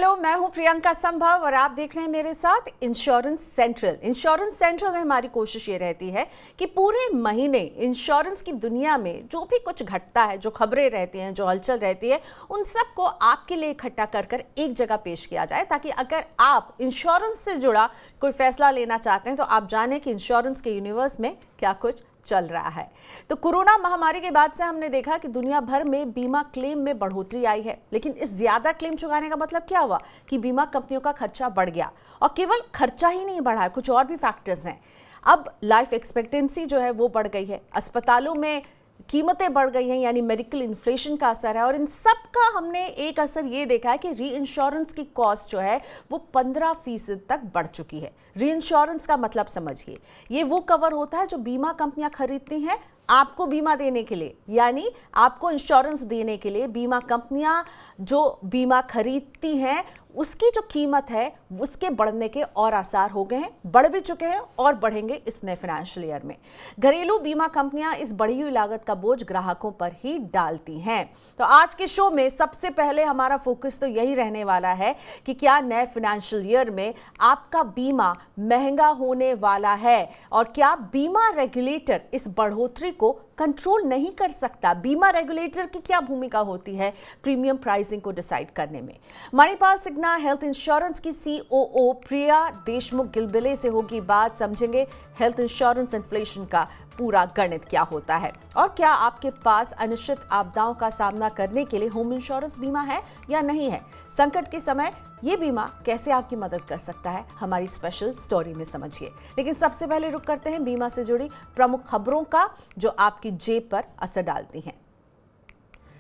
Hello, मैं हूं प्रियंका संभव और आप देख रहे हैं मेरे साथ इंश्योरेंस सेंट्रल। इंश्योरेंस सेंट्रल में हमारी कोशिश ये रहती है कि पूरे महीने इंश्योरेंस की दुनिया में जो भी कुछ घटता है, जो खबरें रहती हैं, जो हलचल रहती है, उन सबको आपके लिए इकट्ठा कर कर एक जगह पेश किया जाए, ताकि अगर आप इंश्योरेंस से जुड़ा कोई फैसला लेना चाहते हैं तो आप जानें कि इंश्योरेंस के यूनिवर्स में क्या कुछ चल रहा है। तो कोरोना महामारी के बाद से हमने देखा कि दुनिया भर में बीमा क्लेम में बढ़ोतरी आई है, लेकिन इस ज्यादा क्लेम चुकाने का मतलब क्या हुआ कि बीमा कंपनियों का खर्चा बढ़ गया। और केवल खर्चा ही नहीं बढ़ा है, कुछ और भी फैक्टर्स हैं। अब लाइफ एक्सपेक्टेंसी जो है वो बढ़ गई है, अस्पतालों में कीमतें बढ़ गई हैं, यानी मेडिकल इन्फ्लेशन का असर है। और इन सब का हमने एक असर ये देखा है कि री इंश्योरेंस की कॉस्ट जो है वो 15% तक बढ़ चुकी है। री इंश्योरेंस का मतलब समझिए, ये वो कवर होता है जो बीमा कंपनियां खरीदती हैं आपको बीमा देने के लिए, यानी आपको इंश्योरेंस देने के लिए बीमा कंपनियां जो बीमा खरीदती हैं उसकी जो कीमत है उसके बढ़ने के और आसार हो गए हैं, बढ़ भी चुके हैं और बढ़ेंगे इस नए फाइनेंशियल ईयर में। घरेलू बीमा कंपनियां इस बढ़ी हुई लागत का बोझ ग्राहकों पर ही डालती हैं। तो आज के शो में सबसे पहले हमारा फोकस तो यही रहने वाला है कि क्या नए फाइनेंशियल ईयर में आपका बीमा महंगा होने वाला है और क्या बीमा रेगुलेटर इस बढ़ोतरी को कंट्रोल नहीं कर सकता। बीमा रेगुलेटर की क्या भूमिका होती है प्रीमियम प्राइसिंग को डिसाइड करने में। मणिपाल सिग्ना हेल्थ इंश्योरेंस की COO प्रिया देशमुख गिलबिले से होगी बात, समझेंगे हेल्थ इंश्योरेंस इन्फ्लेशन का पूरा गणित क्या होता है और क्या आपके पास अनिश्चित आपदाओं का सामना करने के लिए होम इंश्योरेंस बीमा है या नहीं है। संकट के समय ये बीमा कैसे आपकी मदद कर सकता है, हमारी स्पेशल स्टोरी में समझिए। लेकिन सबसे पहले रुक करते हैं बीमा से जुड़ी प्रमुख खबरों का जो आपकी जेब पर असर डालती हैं।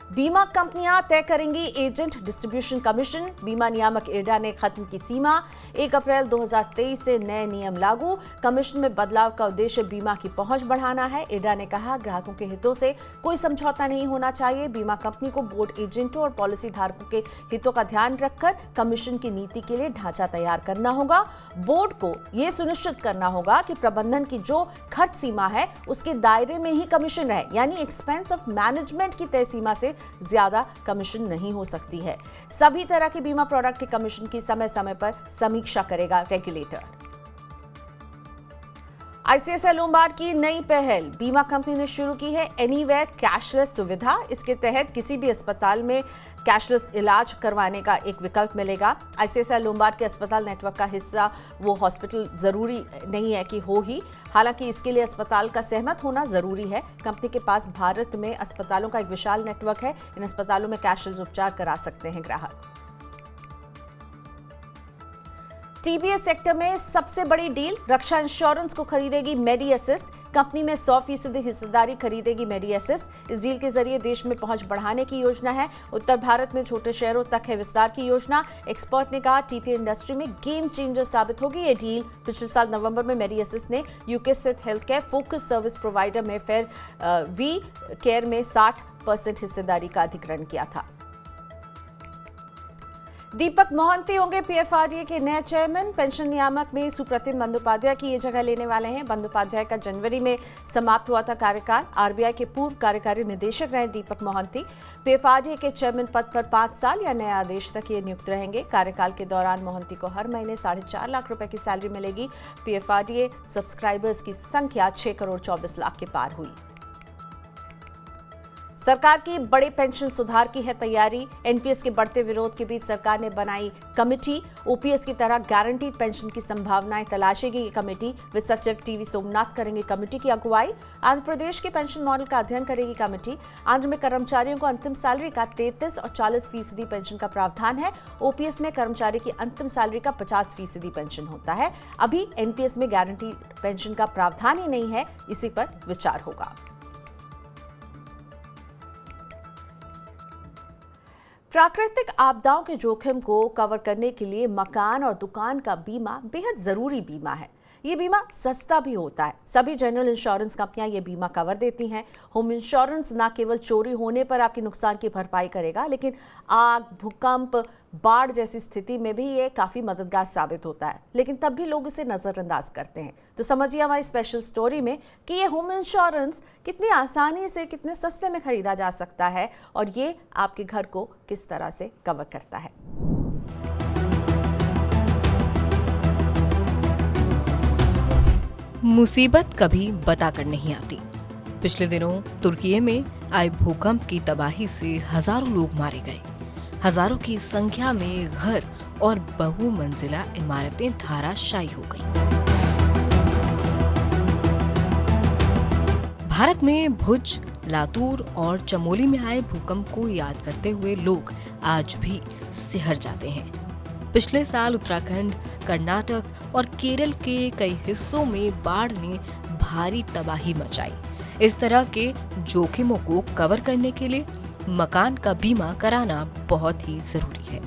बीमा कंपनियां तय करेंगी एजेंट डिस्ट्रीब्यूशन कमीशन। बीमा नियामक इरडा ने खत्म की सीमा। 1 अप्रैल 2023 से नए नियम लागू। कमीशन में बदलाव का उद्देश्य बीमा की पहुंच बढ़ाना है। इरडा ने कहा ग्राहकों के हितों से कोई समझौता नहीं होना चाहिए। बीमा कंपनी को बोर्ड एजेंटों और पॉलिसी धारकों के हितों का ध्यान रखकर कमीशन की नीति के लिए ढांचा तैयार करना होगा। बोर्ड को यह सुनिश्चित करना होगा कि प्रबंधन की जो खर्च सीमा है उसके दायरे में ही कमीशन रहे, यानी एक्सपेंस ऑफ मैनेजमेंट की तय सीमा से ज्यादा कमीशन नहीं हो सकती है। सभी तरह के बीमा प्रोडक्ट के कमीशन की समय समय पर समीक्षा करेगा रेगुलेटर। ICICI लोम्बार्ड की नई पहल, बीमा कंपनी ने शुरू की है एनीवेयर कैशलेस सुविधा। इसके तहत किसी भी अस्पताल में कैशलेस इलाज करवाने का एक विकल्प मिलेगा। ICICI लोम्बार्ड के अस्पताल नेटवर्क का हिस्सा वो हॉस्पिटल जरूरी नहीं है कि हो ही, हालांकि इसके लिए अस्पताल का सहमत होना जरूरी है। कंपनी के पास भारत में अस्पतालों का एक विशाल नेटवर्क है। इन अस्पतालों में कैशलेस उपचार करा सकते हैं ग्राहक। TBS सेक्टर में सबसे बड़ी डील, रक्षा इंश्योरेंस को खरीदेगी मेडी असिस्ट। कंपनी में 100% हिस्सेदारी खरीदेगी मेडी असिस्ट। इस डील के जरिए देश में पहुंच बढ़ाने की योजना है। उत्तर भारत में छोटे शहरों तक है विस्तार की योजना। एक्सपर्ट ने कहा TPA इंडस्ट्री में गेम चेंजर साबित होगी ये डील। पिछले साल नवंबर में मेडी असिस्ट ने UK स्थित health care focus service provider में फेयर वी केयर में 60% हिस्सेदारी का अधिग्रहण किया था। दीपक मोहंती होंगे PFRDA के नए चेयरमैन। पेंशन नियामक में सुप्रतिम बंदोपाध्याय की ये जगह लेने वाले हैं। बंदोपाध्याय का जनवरी में समाप्त हुआ था कार्यकाल। RBI के पूर्व कार्यकारी निदेशक रहे दीपक मोहंती। PFRDA के चेयरमैन पद पर 5 साल या नए आदेश तक ये नियुक्त रहेंगे। कार्यकाल के दौरान मोहंती को हर महीने 4.5 लाख रुपए की सैलरी मिलेगी। PFRDA सब्सक्राइबर्स की संख्या 6 करोड़ 24 लाख के पार हुई। सरकार की बड़े पेंशन सुधार की है तैयारी। NPS के बढ़ते विरोध के बीच सरकार ने बनाई कमेटी। OPS की तरह गारंटीड पेंशन की संभावनाएं तलाशेगी ये कमेटी। वित्त सचिव TV सोमनाथ करेंगे कमेटी की अगुवाई। आंध्र प्रदेश के पेंशन मॉडल का अध्ययन करेगी कमेटी। आंध्र में कर्मचारियों को अंतिम सैलरी का 33 और 40% पेंशन का प्रावधान है। OPS में कर्मचारी की अंतिम सैलरी का 50% पेंशन होता है। अभी NPS में गारंटीड पेंशन का प्रावधान ही नहीं है, इसी पर विचार होगा। प्राकृतिक आपदाओं के जोखिम को कवर करने के लिए मकान और दुकान का बीमा बेहद जरूरी बीमा है। ये बीमा सस्ता भी होता है। सभी जनरल इंश्योरेंस कंपनियां ये बीमा कवर देती हैं। होम इंश्योरेंस न केवल चोरी होने पर आपके नुकसान की भरपाई करेगा, लेकिन आग, भूकंप, बाढ़ जैसी स्थिति में भी ये काफ़ी मददगार साबित होता है। लेकिन तब भी लोग इसे नज़रअंदाज करते हैं। तो समझिए हमारी स्पेशल स्टोरी में कि ये होम इंश्योरेंस कितनी आसानी से, कितने सस्ते में खरीदा जा सकता है और ये आपके घर को किस तरह से कवर करता है। मुसीबत कभी बताकर नहीं आती। पिछले दिनों तुर्की में आए भूकंप की तबाही से हजारों लोग मारे गए। हजारों की संख्या में घर और बहुमंजिला इमारतें धराशायी हो गईं। भारत में भुज, लातूर और चमोली में आए भूकंप को याद करते हुए लोग आज भी सिहर जाते हैं। पिछले साल उत्तराखंड, कर्नाटक और केरल के कई हिस्सों में बाढ़ ने भारी तबाही मचाई। इस तरह के जोखिमों को कवर करने के लिए मकान का बीमा कराना बहुत ही जरूरी है।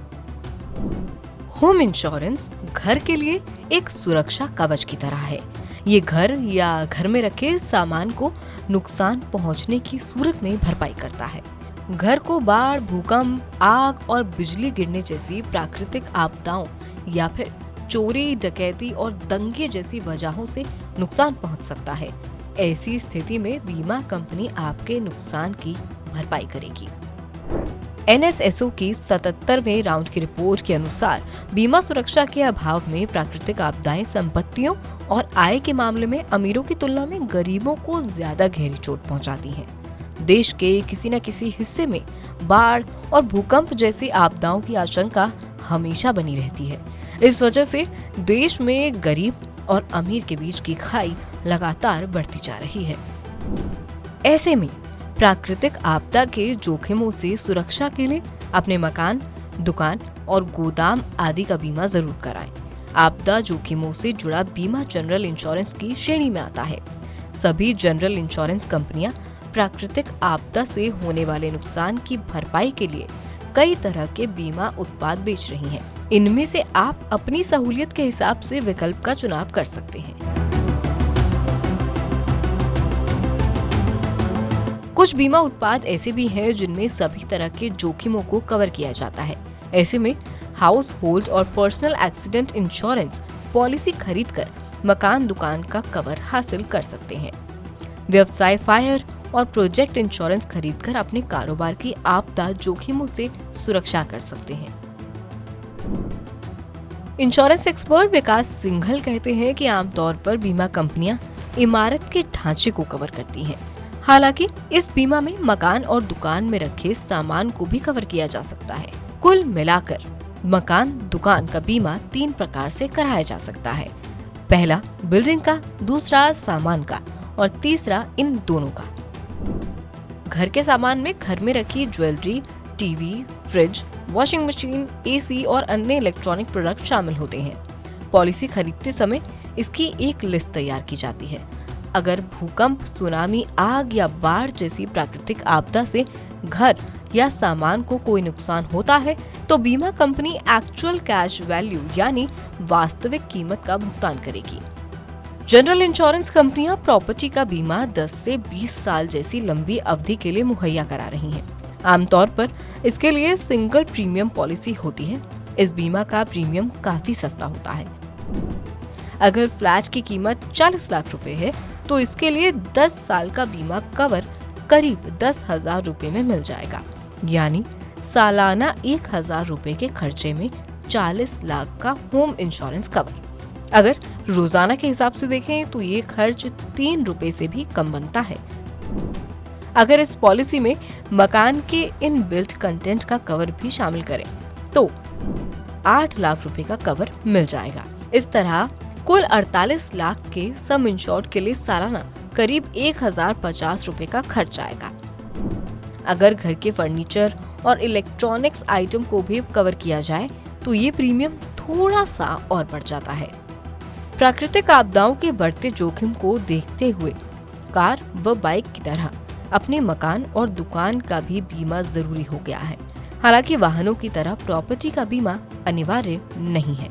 होम इंश्योरेंस घर के लिए एक सुरक्षा कवच की तरह है। ये घर या घर में रखे सामान को नुकसान पहुंचने की सूरत में भरपाई करता है। घर को बाढ़, भूकंप, आग और बिजली गिरने जैसी प्राकृतिक आपदाओं या फिर चोरी, डकैती और दंगे जैसी वजहों से नुकसान पहुंच सकता है। ऐसी स्थिति में बीमा कंपनी आपके नुकसान की भरपाई करेगी। NSSO की 77वें राउंड की रिपोर्ट के अनुसार बीमा सुरक्षा के अभाव में प्राकृतिक आपदाएं संपत्तियों और आय के मामले में अमीरों की तुलना में गरीबों को ज्यादा गहरी चोट पहुंचाती हैं। देश के किसी न किसी हिस्से में बाढ़ और भूकंप जैसी आपदाओं की आशंका हमेशा बनी रहती है। इस वजह से देश में गरीब और अमीर के बीच की खाई लगातार बढ़ती जा रही है। ऐसे में प्राकृतिक आपदा के जोखिमों से सुरक्षा के लिए अपने मकान, दुकान और गोदाम आदि का बीमा जरूर कराएं। आपदा जोखिमों से जुड़ा बीमा जनरल इंश्योरेंस की श्रेणी में आता है। सभी जनरल इंश्योरेंस कंपनियां प्राकृतिक आपदा से होने वाले नुकसान की भरपाई के लिए कई तरह के बीमा उत्पाद बेच रही हैं। इनमें से आप अपनी सहूलियत के हिसाब से विकल्प का चुनाव कर सकते हैं। कुछ बीमा उत्पाद ऐसे भी हैं जिनमें सभी तरह के जोखिमों को कवर किया जाता है। ऐसे में हाउस होल्ड और पर्सनल एक्सीडेंट इंश्योरेंस पॉलिसी खरीदकर मकान, दुकान का कवर हासिल कर सकते हैं। व्यवसाय फायर और प्रोजेक्ट इंश्योरेंस खरीदकर अपने कारोबार की आपदा जोखिमों से सुरक्षा कर सकते हैं। इंश्योरेंस एक्सपर्ट विकास सिंघल कहते हैं कि आमतौर पर बीमा कंपनियां इमारत के ढांचे को कवर करती हैं। हालांकि इस बीमा में मकान और दुकान में रखे सामान को भी कवर किया जा सकता है। कुल मिलाकर मकान, दुकान का बीमा 3 प्रकार से कराया जा सकता है। पहला बिल्डिंग का, दूसरा सामान का और तीसरा इन दोनों का। घर के सामान में घर में रखी jewellery, TV, fridge, washing machine, AC और अन्य इलेक्ट्रॉनिक प्रोडक्ट शामिल होते हैं। पॉलिसी खरीदते समय इसकी एक लिस्ट तैयार की जाती है। अगर भूकंप, सुनामी, आग या बाढ़ जैसी प्राकृतिक आपदा से घर या सामान को कोई नुकसान होता है तो बीमा कंपनी एक्चुअल कैश वैल्यू यानी वास्तविक कीमत का भुगतान करेगी। जनरल इंश्योरेंस कंपनियां प्रॉपर्टी का बीमा 10 से 20 साल जैसी लंबी अवधि के लिए मुहैया करा रही हैं। आमतौर पर इसके लिए सिंगल प्रीमियम पॉलिसी होती है। इस बीमा का प्रीमियम काफी सस्ता होता है। अगर फ्लैट की कीमत 40 लाख रुपए है तो इसके लिए 10 साल का बीमा कवर करीब 10,000 रुपए में मिल जाएगा, यानी सालाना 1,000 रुपए के खर्चे में 40 लाख का होम इंश्योरेंस कवर। अगर रोजाना के हिसाब से देखें तो ये खर्च 3 रुपए से भी कम बनता है। अगर इस पॉलिसी में मकान के इनबिल्ट कंटेंट का कवर भी शामिल करें तो 8 लाख रुपए का कवर मिल जाएगा। इस तरह कुल 48 लाख के सम इंश्योर्ड के लिए सालाना करीब 1,050 रुपए का खर्च आएगा। अगर घर के फर्नीचर और इलेक्ट्रॉनिक्स आइटम को भी कवर किया जाए तो ये प्रीमियम थोड़ा सा और बढ़ जाता है। प्राकृतिक आपदाओं के बढ़ते जोखिम को देखते हुए कार व बाइक की तरह अपने मकान और दुकान का भी बीमा जरूरी हो गया है। हालांकि वाहनों की तरह प्रॉपर्टी का बीमा अनिवार्य नहीं है।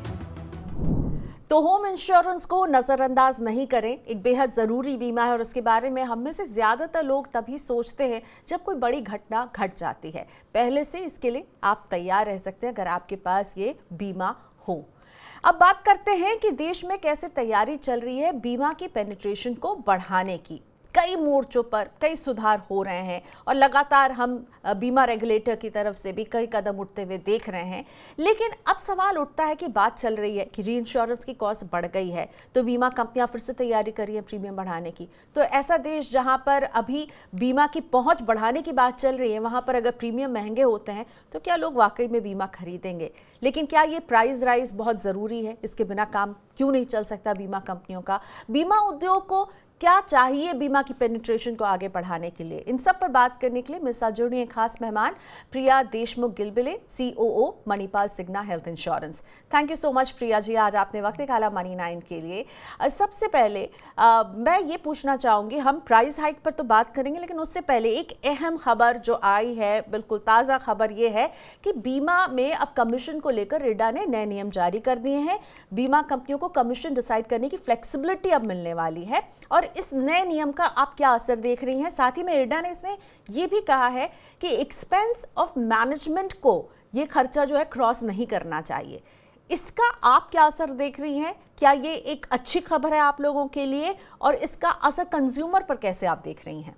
तो होम इंश्योरेंस को नजरअंदाज नहीं करें, एक बेहद जरूरी बीमा है और उसके बारे में हम में से ज्यादातर लोग तभी सोचते हैं जब कोई बड़ी घटना घट जाती है। पहले से इसके लिए आप तैयार रह सकते हैं अगर आपके पास ये बीमा हो। अब बात करते हैं कि देश में कैसे तैयारी चल रही है बीमा की पेनिट्रेशन को बढ़ाने की। कई मोर्चों पर कई सुधार हो रहे हैं और लगातार हम बीमा रेगुलेटर की तरफ से भी कई कदम उठते हुए देख रहे हैं। लेकिन अब सवाल उठता है कि बात चल रही है कि री इंश्योरेंस की कॉस्ट बढ़ गई है, तो बीमा कंपनियां फिर से तैयारी कर रही हैं प्रीमियम बढ़ाने की। तो ऐसा देश जहां पर अभी बीमा की पहुंच बढ़ाने की बात चल रही है, वहां पर अगर प्रीमियम महंगे होते हैं तो क्या लोग वाकई में बीमा खरीदेंगे? लेकिन क्या ये प्राइस राइज बहुत ज़रूरी है? इसके बिना काम क्यों नहीं चल सकता बीमा कंपनियों का? बीमा उद्योग को क्या चाहिए बीमा की पेनिट्रेशन को आगे बढ़ाने के लिए? इन सब पर बात करने के लिए मेरे साथ जुड़ी हैं खास मेहमान Priya Deshmukh Gilbile, COO Manipal Cigna health insurance. Thank you so much Priya ji, आज आपने वक्त निकाला मनी 9 के लिए। सबसे पहले मैं ये पूछना चाहूँगी, हम प्राइस हाइक पर तो बात करेंगे, लेकिन उससे पहले एक अहम खबर जो आई है, बिल्कुल ताज़ा खबर ये है कि बीमा में अब कमीशन को लेकर इरडा ने नए नियम जारी कर दिए हैं। बीमा कंपनियों को कमीशन डिसाइड करने की फ्लेक्सिबिलिटी अब मिलने वाली है और इस नए नियम का आप क्या असर देख रही हैं? साथ ही में इरडा ने इसमें यह भी कहा है कि एक्सपेंस ऑफ मैनेजमेंट को ये खर्चा जो है क्रॉस नहीं करना चाहिए। इसका आप क्या असर देख रही हैं? क्या ये एक अच्छी खबर है आप लोगों के लिए और इसका असर कंज्यूमर पर कैसे आप देख रही हैं?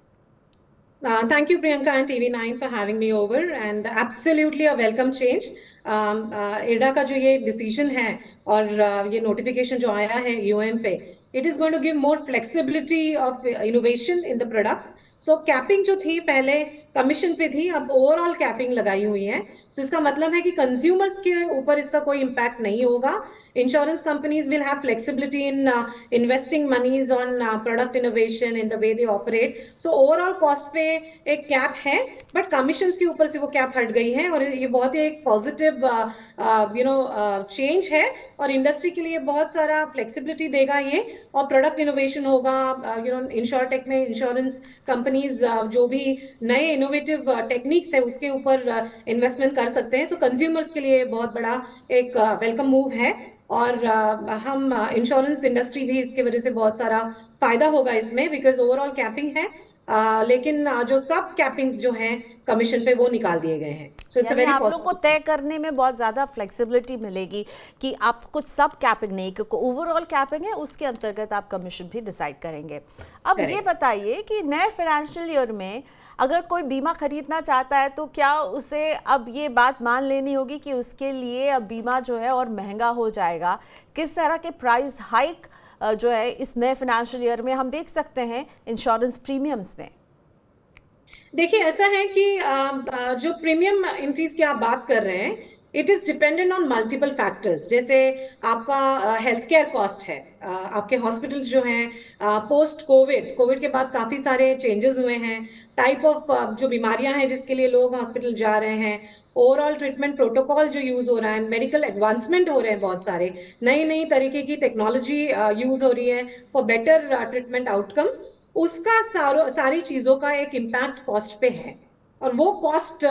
Thank you, Priyanka and TV9 for having me over, and absolutely a welcome change. IRDA का जो ये डिसीजन है और ये नोटिफिकेशन जो आया है EOM पे, it is going to give more flexibility of innovation in the products. So capping जो थी पहले कमीशन पे थी, अब ओवरऑल कैपिंग लगाई हुई है। So इसका मतलब है कि कंज्यूमर्स के ऊपर इसका कोई इम्पैक्ट नहीं होगा। Insurance companies will have flexibility in investing monies on product innovation in the way they operate. So overall cost पे एक कैप है, बट कमीशंस के ऊपर से वो कैप हट गई है और ये बहुत ही एक पॉजिटिव चेंज है और इंडस्ट्री के लिए बहुत सारा फ्लेक्सिबिलिटी देगा ये, और प्रोडक्ट इनोवेशन होगा। इंश्योरटेक में इंश्योरेंस कंपनीज जो भी नए इनोवेटिव टेक्निक्स है उसके ऊपर इन्वेस्टमेंट कर सकते हैं। सो कंज्यूमर्स के लिए बहुत बड़ा एक वेलकम मूव है और हम इंश्योरेंस इंडस्ट्री भी इसके वजह से बहुत सारा फायदा होगा इसमें, बिकॉज ओवरऑल कैपिंग है, लेकिन जो सब कैपिंग्स जो हैं कमीशन पे वो निकाल दिए गए हैं। सो इट्स अ वेरी आप लोग को तय करने में बहुत ज़्यादा फ्लेक्सिबिलिटी मिलेगी कि आप कुछ सब कैपिंग नहीं, क्योंकि ओवरऑल कैपिंग है उसके अंतर्गत आप कमीशन भी डिसाइड करेंगे। अब ये बताइए कि नए फाइनेंशियल ईयर में अगर कोई बीमा खरीदना चाहता है तो क्या उसे अब ये बात मान लेनी होगी कि उसके लिए अब बीमा जो है और महंगा हो जाएगा? किस तरह के प्राइस हाइक जो है इस नए फाइनेंशियल ईयर में हम देख सकते हैं इंश्योरेंस प्रीमियम्स में? देखिए, ऐसा है कि जो प्रीमियम इंक्रीज की आप बात कर रहे हैं, it is dependent on multiple factors. जैसे आपका हेल्थ केयर कॉस्ट है, आपके हॉस्पिटल्स जो हैं पोस्ट कोविड के बाद काफी सारे चेंजेस हुए हैं, टाइप ऑफ जो बीमारियां हैं जिसके लिए लोग हॉस्पिटल जा रहे हैं, ओवरऑल ट्रीटमेंट प्रोटोकॉल जो यूज हो रहा है, मेडिकल एडवांसमेंट हो रहे हैं, बहुत सारे नई नई तरीके की टेक्नोलॉजी यूज हो रही है फॉर बेटर ट्रीटमेंट आउटकम्स। उसका सारी चीजों का एक इम्पैक्ट कॉस्ट पे है, और वो कॉस्ट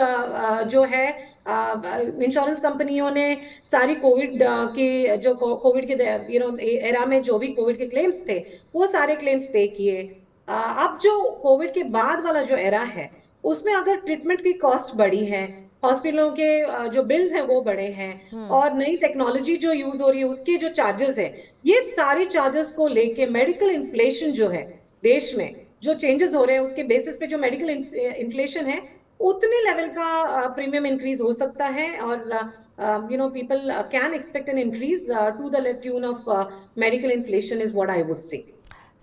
जो है इंश्योरेंस कंपनियों ने सारी कोविड की जो कोविड के एरा में जो भी कोविड के क्लेम्स थे वो सारे क्लेम्स पे किए। अब जो कोविड के बाद वाला जो एरा है उसमें अगर ट्रीटमेंट की कॉस्ट बढ़ी है, हॉस्पिटलों के जो बिल्स हैं वो बढ़े हैं, और नई टेक्नोलॉजी जो यूज हो रही है उसके जो चार्जेस है, ये सारे चार्जेस को लेके मेडिकल इन्फ्लेशन जो है देश में जो चेंजेस हो रहे हैं उसके बेसिस पे जो मेडिकल इन्फ्लेशन है उतने लेवल का प्रीमियम इंक्रीज हो सकता है, और people can expect an increase to the tune of medical inflation is what I would say.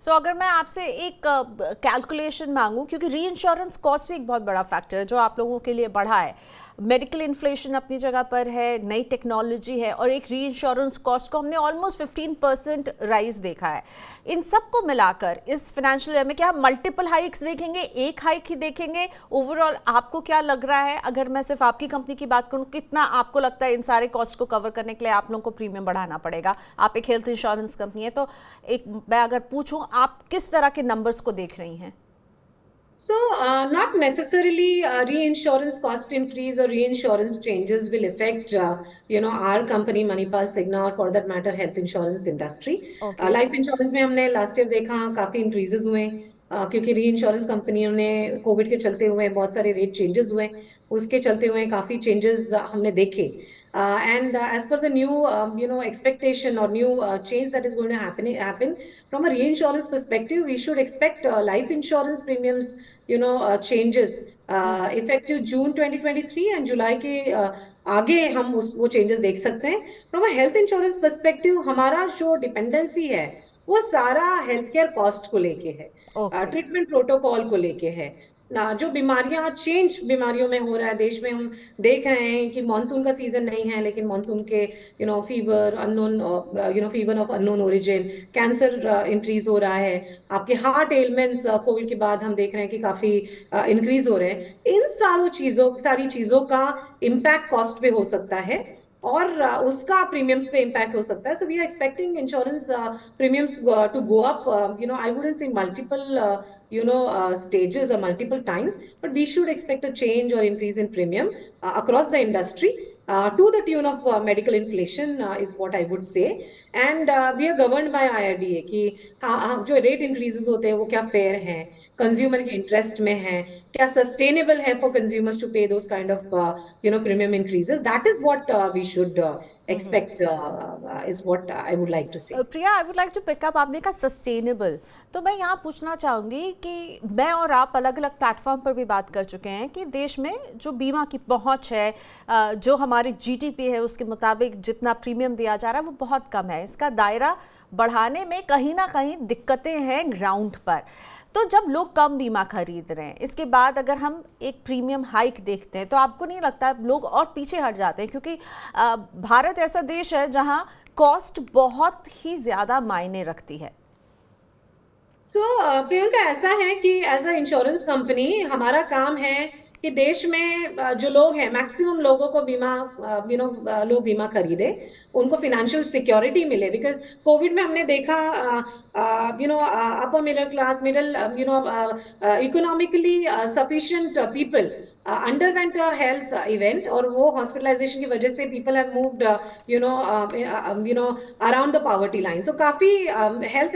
So अगर मैं आपसे एक कैलकुलेशन मांगूं, क्योंकि री इंश्योरेंस कॉस्ट भी एक बहुत बड़ा फैक्टर है जो आप लोगों के लिए बढ़ा है, मेडिकल इन्फ्लेशन अपनी जगह पर है, नई टेक्नोलॉजी है, और एक री इंश्योरेंस कॉस्ट को हमने ऑलमोस्ट 15% राइज देखा है। इन सब को मिलाकर इस फाइनेंशियल ईयर में क्या हम मल्टीपल हाइक्स देखेंगे, एक हाइक ही देखेंगे? ओवरऑल आपको क्या लग रहा है, अगर मैं सिर्फ आपकी कंपनी की बात करूं, कितना आपको लगता है इन सारे कॉस्ट को कवर करने के लिए आप लोगों को प्रीमियम बढ़ाना पड़ेगा? आप एक हेल्थ इंश्योरेंस कंपनी है, तो एक मैं अगर पूछूं आप किस तरह के नंबर्स को देख रही हैं? So, not necessarily reinsurance cost increase or reinsurance changes will affect, our company Manipal Signa, or for that matter health insurance industry. Okay. Life insurance में हमने last year देखा काफी increases हुए, क्योंकि reinsurance कंपनियों ने कोविड के चलते हुए बहुत सारे रेट चेंजेस हुए, उसके चलते हुए काफी चेंजेस हमने देखे। And as per the new expectation or new change that is going to happen from a reinsurance perspective, we should expect life insurance premiums changes effective June 2023 and July के आगे हम वो changes देख सकते हैं. From a health insurance perspective, हमारा जो dependency है वो सारा हेल्थ केयर कॉस्ट को लेके है, ट्रीटमेंट प्रोटोकॉल को लेके है ना. जो बीमारियां चेंज बीमारियों में हो रहा है देश में, हम देख रहे हैं कि मॉनसून का सीजन नहीं है, लेकिन मॉनसून के fever unknown fever of unknown origin, cancer increase हो रहा है, आपके हार्ट एलिमेंट्स कोविड के बाद हम देख रहे हैं कि काफी इंक्रीज हो रहे हैं. इन सारी चीजों का इम्पैक्ट कॉस्ट पे हो सकता है और उसका प्रीमियम्स पे इम्पैक्ट हो सकता है. So we are expecting insurance premiums to go up. I wouldn't say multiple stages or multiple times, but we should expect a change or increase in premium across the industry to the tune of medical inflation is what I would say. And we are governed by IRDA कि हाँ जो rate increases होते हैं वो क्या fair हैं, consumer के interest में है, क्या सस्टेनेबल है for consumers to pay those kind of premium increases. That is what we should expect is what I would like to say. Priya, I would like to pick up, आपने कहा sustainable, तो मैं यहाँ पूछना चाहूँगी कि मैं और आप अलग अलग प्लेटफॉर्म पर भी बात कर चुके हैं कि देश में जो बीमा की पहुँच है, जो हमारी जीडीपी है उसके मुताबिक जितना प्रीमियम दिया जा रहा है वो बहुत कम है. इसका दायरा बढ़ाने में कहीं ना कहीं दिक्कतें हैं ग्राउंड पर. तो जब लोग कम बीमा खरीद रहे हैं, इसके बाद अगर हम एक प्रीमियम हाइक देखते हैं तो आपको नहीं लगता लोग और पीछे हट जाते हैं? क्योंकि भारत ऐसा देश है जहां कॉस्ट बहुत ही ज़्यादा मायने रखती है. प्रियंका, ऐसा है कि एज अ इंश्योरेंस कंपनी हमारा काम है कि देश में जो लोग हैं, मैक्सिमम लोगों को बीमा लोग बीमा खरीदे, उनको फाइनेंशियल सिक्योरिटी मिले. बिकॉज कोविड में हमने देखा upper middle class, economically sufficient people underwent a health event और वो हॉस्पिटलाइजेशन की वजह से people have moved around the poverty line. So काफी हेल्थ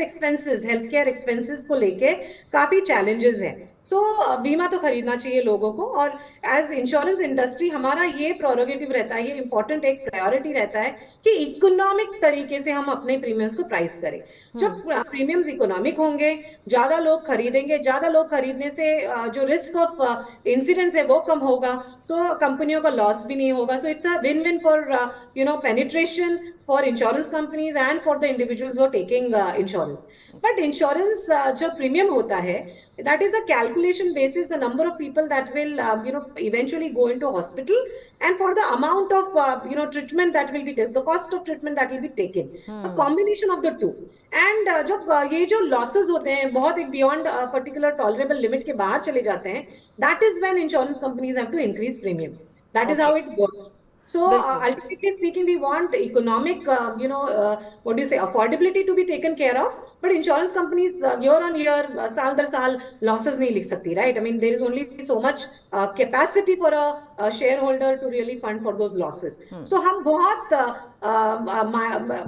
केयर एक्सपेंसेस को लेके काफी challenges हैं. बीमा तो खरीदना चाहिए लोगों को, और एज इंश्योरेंस इंडस्ट्री हमारा ये प्रोरोगेटिव रहता है, ये इंपॉर्टेंट एक प्रायोरिटी रहता है कि इकोनॉमिक तरीके से हम अपने प्रीमियम्स को प्राइस करें. जब प्रीमियम्स इकोनॉमिक होंगे, ज्यादा लोग खरीदेंगे, ज्यादा लोग खरीदने से जो रिस्क ऑफ इंसिडेंस है वो कम होगा, तो कंपनियों का लॉस भी नहीं होगा. So it's a win win for penetration for insurance companies and for the individuals who are taking insurance. But insurance जो premium होता है, that is a calculation basis the number of people that will eventually go into hospital, and for the amount of treatment that will be the cost of treatment that will be taken, a combination of the two. And जब ये जो losses होते हैं बहुत एक beyond particular tolerable limit के बाहर चले जाते हैं, that is when insurance companies have to increase premium. That is how it works. So ultimately speaking, we want economic, what do you say, affordability to be taken care of. But insurance companies year on year, साल दर साल losses नहीं लिख सकती, right? I mean, there is only so much capacity for a shareholder to really fund for those losses. So हम बहुत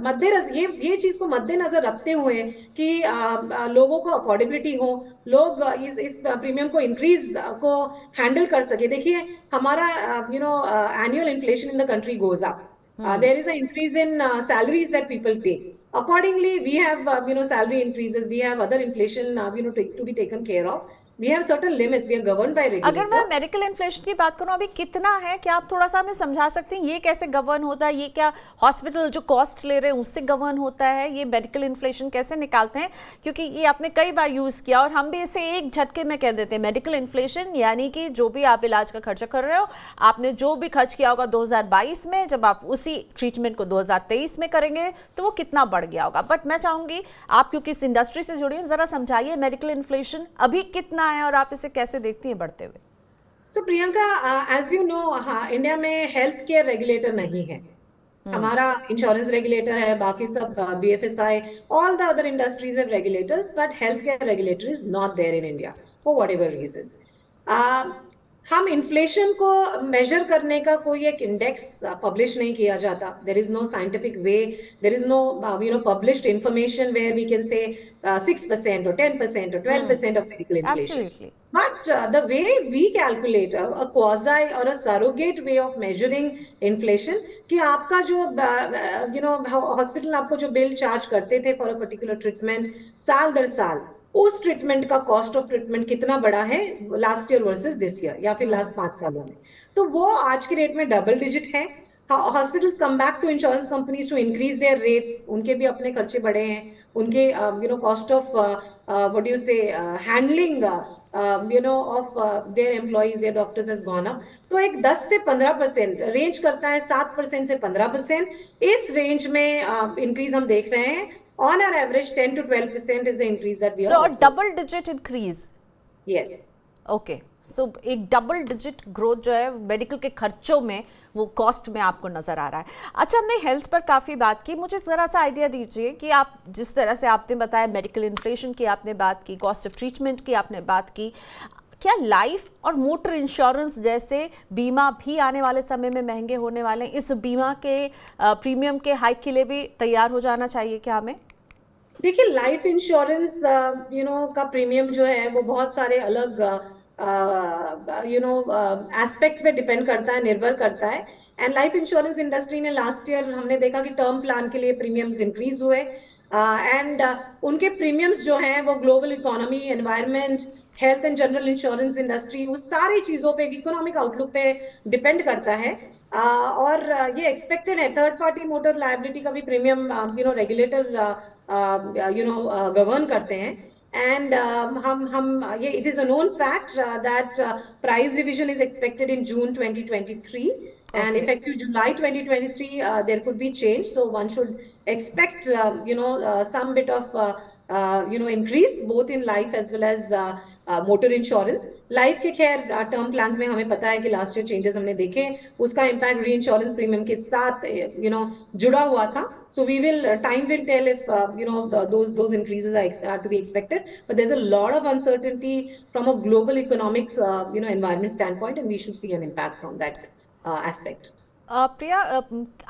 मद्देनजर ये चीज को मद्देनजर रखते हुए कि लोगों को अफोर्डेबिलिटी हो, लोग इस प्रीमियम को इंक्रीज को हैंडल कर सके. देखिए हमारा annual inflation in the country goes up. There is an increase in salaries that people take. Accordingly, we have salary increases. We have other inflation to be taken care of. We have certain limits. We are governed by regulator. अगर मैं medical inflation की बात करूं, अभी कितना है, क्या आप थोड़ा सा हमें समझा सकते हैं? ये कैसे गवर्न होता है? ये क्या हॉस्पिटल जो कॉस्ट ले रहे हैं उससे गवर्न होता है? ये मेडिकल इन्फ्लेशन कैसे निकालते हैं? क्योंकि ये आपने कई बार यूज़ किया और हम भी इसे एक झटके में कह देते हैं. मेडिकल इन्फ्लेशन यानी कि जो भी आप इलाज का खर्चा कर रहे हो, आपने जो भी खर्च किया होगा 2022 में, जब आप उसी ट्रीटमेंट को 2023 में करेंगे तो वो कितना बढ़ गया होगा. बट मैं चाहूँगी आप क्योंकि इस इंडस्ट्री से जुड़ी हैं, ज़रा समझाइए मेडिकल इन्फ्लेशन अभी कितना है और आप इसे कैसे देखती हैं बढ़ते हुए? So Priyanka, as you know, India में हेल्थ केयर रेगुलेटर नहीं है. हमारा इंश्योरेंस रेगुलेटर है, बाकी सब BFSI, all the other industries have regulators, but healthcare regulator is not there in India for whatever reasons. हम इन्फ्लेशन को मेजर करने का कोई एक इंडेक्स पब्लिश नहीं किया जाता. There is no scientific way, there is no published information where we can say 6% or 10% or 12% of medical inflation. Absolutely. But the way we calculate a quasi or a surrogate way of measuring inflation, कि आपका जो hospital आपको जो bill charge करते थे for a particular treatment साल दर साल, उस ट्रीटमेंट का कॉस्ट ऑफ ट्रीटमेंट कितना बड़ा है last year versus this year या फिर लास्ट 5 सालों में, तो वो आज के डेट में डबल डिजिट है. Hospitals come back to insurance companies to increase their rates. उनके भी अपने खर्चे बढ़े हैं, उनके cost of what you say handling of their employees, their doctors has gone up. तो एक 10 से 15% रेंज करता है, 7% से 15%, इस रेंज में इंक्रीज हम देख रहे हैं. On our average, 10 to 12% is the increase that we are So a observing. double digit increase. Yes. Okay, so एक डबल डिजिट ग्रोथ जो है मेडिकल के खर्चों में, वो कॉस्ट में आपको नज़र आ रहा है. अच्छा, हमने हेल्थ पर काफ़ी बात की, मुझे ज़रा सा आइडिया दीजिए कि आप जिस तरह से आपने बताया मेडिकल इन्फ्लेशन की आपने बात की, कॉस्ट ऑफ ट्रीटमेंट की आपने बात की, क्या लाइफ और मोटर इंश्योरेंस जैसे बीमा भी आने वाले समय में महंगे होने वाले हैं? इस बीमा के प्रीमियम के हाइक के लिए भी तैयार हो जाना चाहिए क्या हमें? देखिए, लाइफ इंश्योरेंस का प्रीमियम जो है वो बहुत सारे अलग एस्पेक्ट पे डिपेंड करता है, निर्भर करता है. एंड लाइफ इंश्योरेंस इंडस्ट्री ने लास्ट ईयर हमने देखा कि टर्म प्लान के लिए प्रीमियम्स इंक्रीज हुए. एंड उनके प्रीमियम्स जो हैं वो global economy, environment, health and general insurance industry, उस सारी चीजों पे, इकोनॉमिक आउटलुक पे डिपेंड करता है. और ये एक्सपेक्टेड है. थर्ड पार्टी मोटर लायबिलिटी का भी प्रीमियम रेगुलेटर गवर्न करते हैं. एंड हम ये it is a known fact that price revision is expected in June 2023. And effective July 2023, there could be change. So one should expect, some bit of, increase both in life as well as motor insurance. Life के खैर term plans में हमें पता है कि last year changes हमने देखे, उसका impact reinsurance premium के साथ, जुड़ा हुआ था. So time will tell if, those increases are to be expected. But there's a lot of uncertainty from a global economics, environment standpoint, and we should see an impact from that. Aspect. Priya,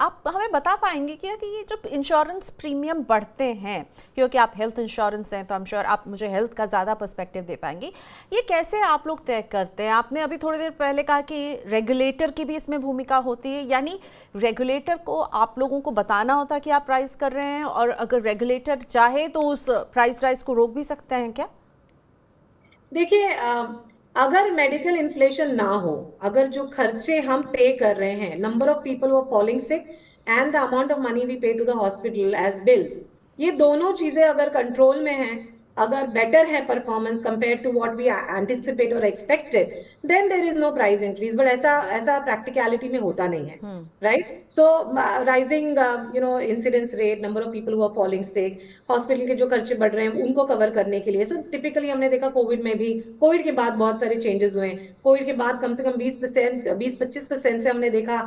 आप हमें बता पाएंगे क्या कि ये जो insurance premium बढ़ते हैं, क्योंकि आप हेल्थ इंश्योरेंस हैं तो आई एम श्योर आप मुझे हेल्थ का ज़्यादा पर्सपेक्टिव दे पाएंगी, ये कैसे आप लोग तय करते हैं? आपने अभी थोड़ी देर पहले कहा कि रेगुलेटर की भी इसमें भूमिका होती है, यानी रेगुलेटर को आप लोगों को बताना होता है कि आप प्राइस कर रहे हैं, और अगर रेगुलेटर चाहे तो उस प्राइस राइज को रोक भी सकते हैं क्या? देखिए, अगर मेडिकल इन्फ्लेशन ना हो, अगर जो खर्चे हम पे कर रहे हैं, number of people who are falling sick and the amount of money we pay to the hospital as bills, ये दोनों चीजें अगर कंट्रोल में हैं, अगर बेटर है performance compare to what we anticipate और expected, then there is no price increase. But ऐसा प्रैक्टिकलिटी में होता नहीं है, right? So rising incidence rate, number of people who are falling sick, hospital के जो खर्चे बढ़ रहे हैं उनको कवर करने के लिए. सो टिपिकली हमने देखा कोविड में भी, कोविड के बाद बहुत सारे चेंजेस हुए. कोविड के बाद कम से कम 20-25% से हमने देखा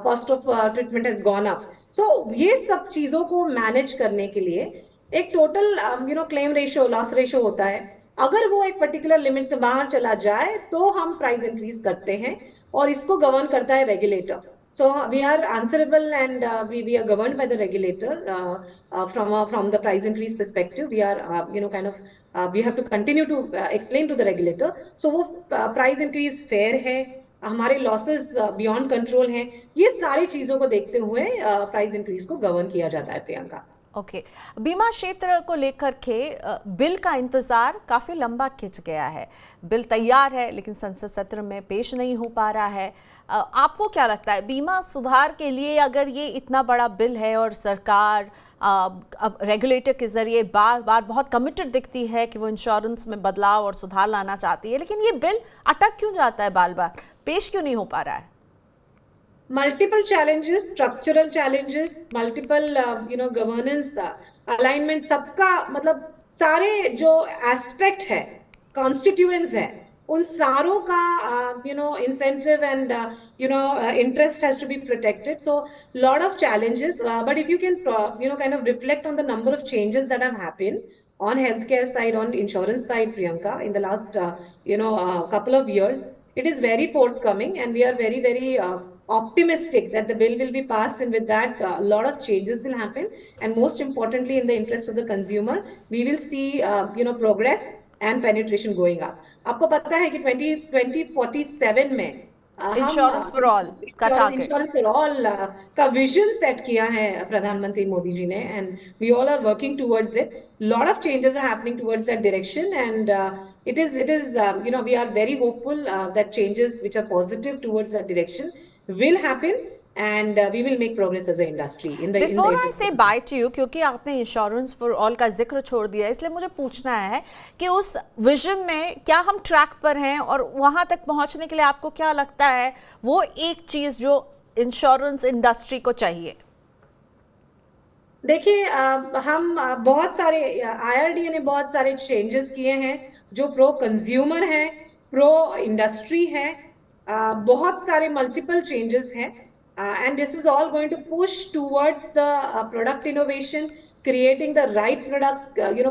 cost of treatment has gone up. So ये सब चीजों को मैनेज करने के लिए एक total claim ratio, loss ratio होता है. अगर वो एक पर्टिकुलर लिमिट से बाहर चला जाए तो हम प्राइस इंक्रीज करते हैं, और इसको गवर्न करता है regulator. So we are answerable and we are governed by the regulator from the price increase perspective. We are we have to continue to explain to the regulator. So वो price increase fair है, हमारे losses beyond control हैं, ये सारी चीजों को देखते हुए प्राइस इंक्रीज को गवर्न किया जाता है. प्रियंका, ओके, बीमा क्षेत्र को लेकर के बिल का इंतज़ार काफ़ी लंबा खिंच गया है. बिल तैयार है लेकिन संसद सत्र में पेश नहीं हो पा रहा है. आपको क्या लगता है, बीमा सुधार के लिए अगर ये इतना बड़ा बिल है और सरकार अब रेगुलेटर के ज़रिए बार बार बहुत कमिटेड दिखती है कि वो इंश्योरेंस में बदलाव और सुधार लाना चाहती है, लेकिन ये बिल अटक क्यों जाता है, बार बार पेश क्यों नहीं हो पा रहा है? Multiple challenges, structural challenges, multiple governance, alignment, सबका मतलब सारे जो एस्पेक्ट है, कॉन्स्टिट्यूएंट्स है, उन सारों का incentive and interest has to be protected. So lot of challenges, but if you can kind of reflect on the number of changes that have happened on healthcare side, on insurance side, Priyanka, in the last couple of years. It is very forthcoming, and we are very, very optimistic that the bill will be passed, and with that, a lot of changes will happen. And most importantly, in the interest of the consumer, we will see progress and penetration going up. आपको पता है कि 2047 में insurance for all का target, insurance for all का vision set किया है प्रधानमंत्री मोदी जी ने, and we all are working towards it. Lot of changes are happening towards that direction, and it is we are very hopeful that changes which are positive towards that direction will happen, and we will make progress as an industry in the before I से by two you, क्योंकि आपने insurance for all का जिक्र छोड़ दिया, इसलिए मुझे पूछना है कि उस विजन में क्या हम ट्रैक पर हैं, और वहां तक पहुंचने के लिए आपको क्या लगता है वो एक चीज जो इंश्योरेंस इंडस्ट्री को चाहिए? देखिए, हम बहुत सारे IRDA ने बहुत सारे चेंजेस किए हैं जो प्रो कंज्यूमर हैं, प्रो इंडस्ट्री है. बहुत सारे मल्टीपल चेंजेस हैं, and this is all going to push towards the product innovation, creating the right products,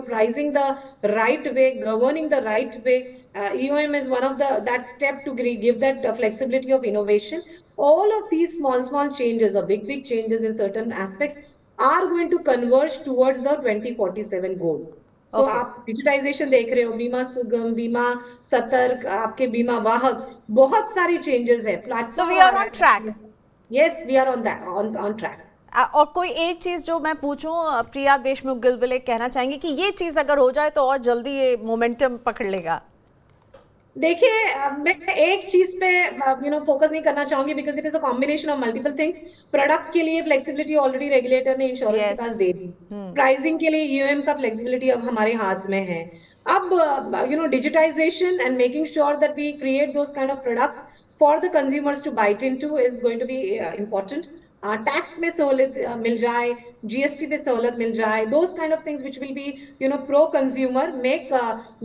pricing the right way, governing the right way. EOM is one of that step to give that flexibility of innovation. All of these small changes or big changes in certain aspects are going to converge towards the 2047 goal. So आप digitisation देख रहे हो, बीमा सुगम, बीमा सतर्क, आपके बीमा वाहक, बहुत सारी चेंजेस है. So we are on track. Yes, we are on track. और कोई एक चीज जो मैं पूछूं, प्रिया देशमुख गिलबिले कहना चाहेंगे कि ये चीज अगर हो जाए तो और जल्दी ये मोमेंटम पकड़ लेगा? देखिए, मैं एक चीज पे फोकस नहीं करना चाहूंगी, because it is a combination of multiple things. Product के लिए फ्लेक्सिबिलिटी ऑलरेडी रेगुलेटर ने इंश्योरेंस के पास दे दी. प्राइसिंग के लिए EOM का फ्लेक्सिबिलिटी अब हमारे हाथ में है. अब digitisation and making sure that we create those kind of products for the consumers to bite into is going to be important. Tax में सहूलियत मिल जाए, GST पे सहूलियत मिल जाए, those kind of things which will be pro consumer,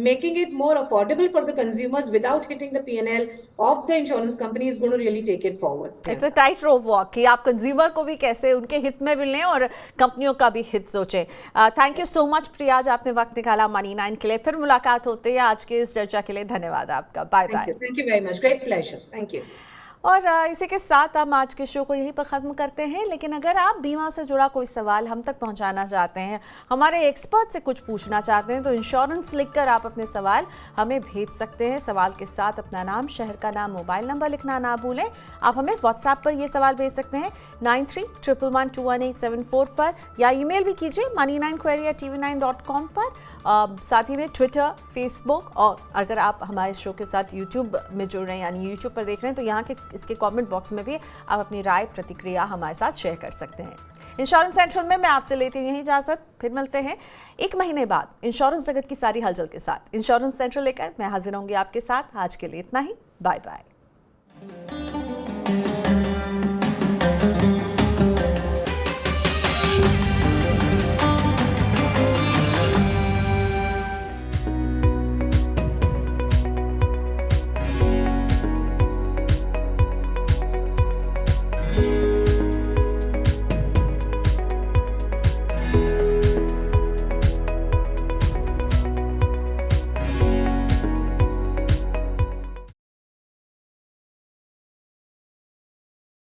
making it more affordable for the consumers without hitting the P&L of the insurance company is going to really take it forward. It's a tightrope walk कि आप consumer को भी कैसे उनके हित में मिलने और कंपनियों का भी हित सोचें. थैंक यू सो मच प्रिया, आज आपने वक्त निकाला मनी 9 के लिए. फिर मुलाकात होती है. आज के इस चर्चा के लिए धन्यवाद आपका. Bye bye. Thank you very much, great pleasure, thank you. और इसी के साथ हम आज के शो को यहीं पर ख़त्म करते हैं. लेकिन अगर आप बीमा से जुड़ा कोई सवाल हम तक पहुंचाना चाहते हैं, हमारे एक्सपर्ट से कुछ पूछना चाहते हैं, तो इंश्योरेंस लिखकर आप अपने सवाल हमें भेज सकते हैं. सवाल के साथ अपना नाम, शहर का नाम, मोबाइल नंबर लिखना ना भूलें. आप हमें व्हाट्सएप पर ये सवाल भेज सकते हैं 9311211874 पर, या ईमेल भी कीजिए money9query@tv9.com पर. साथ ही में ट्विटर, फेसबुक, और अगर आप हमारे शो के साथ यूट्यूब में जुड़ रहे हैं, यानी यूट्यूब पर देख रहे हैं, तो यहाँ के इसके कमेंट बॉक्स में भी आप अपनी राय, प्रतिक्रिया हमारे साथ शेयर कर सकते हैं. इंश्योरेंस सेंट्रल में मैं आपसे लेती हूँ यही इजाजत. फिर मिलते हैं 1 महीने बाद इंश्योरेंस जगत की सारी हलचल के साथ. इंश्योरेंस सेंट्रल लेकर मैं हाजिर होंगी आपके साथ. आज के लिए इतना ही. Bye bye.